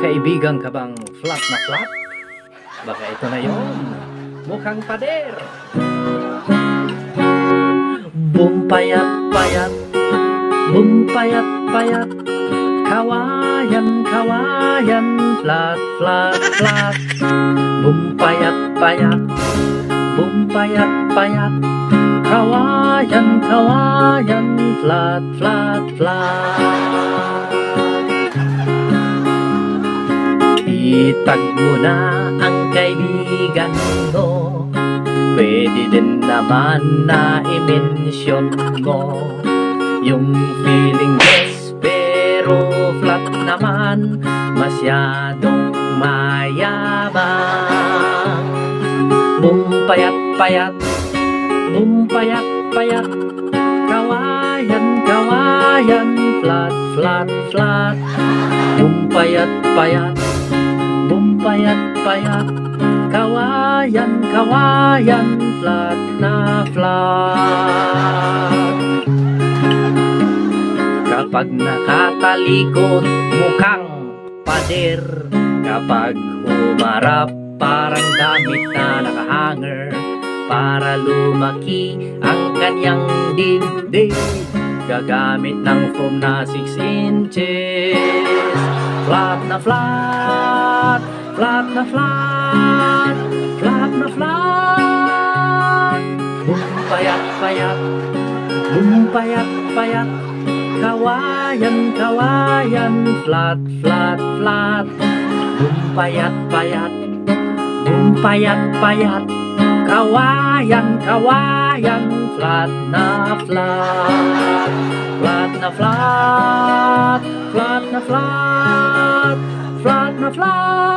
kaibigan ka bang flat na flat? Baka ito na yon, mukhang pader. Bumpayat-payat, bumpayat-payat, kawayan, kawayan, flat, flat, flat. Bumpayat-payat, bumpayat-payat, kawayan, kawayan, flat, flat, flat. Itag mo na ang kaibigan mo, pwede din naman na i-mention mo yung feeling yes, pero flat naman, masyadong mayabang. Bumpayat-payat, bumpayat-payat, kawayan, kawayan, flat, flat, flat. Bumpayat-payat, bumpayat-payat, kawayan, kawayan, flat na flat. Kapag nakatalikod, mukhang pader. Kapag humarap, parang damit na nakahanger. Para lumaki ang kanyang dibdib, gagamit ng foam na 6 inches. Flat na flat, flat na flat, flat na flat. Bumpayat-payat, bumpayat-payat, kawayan, kawayan, flat, flat, flat. Bumpayat-payat, bumpayat-payat, kawayan, kawayan, flat na flat. Flat na flat, flat na flat, flat na flat.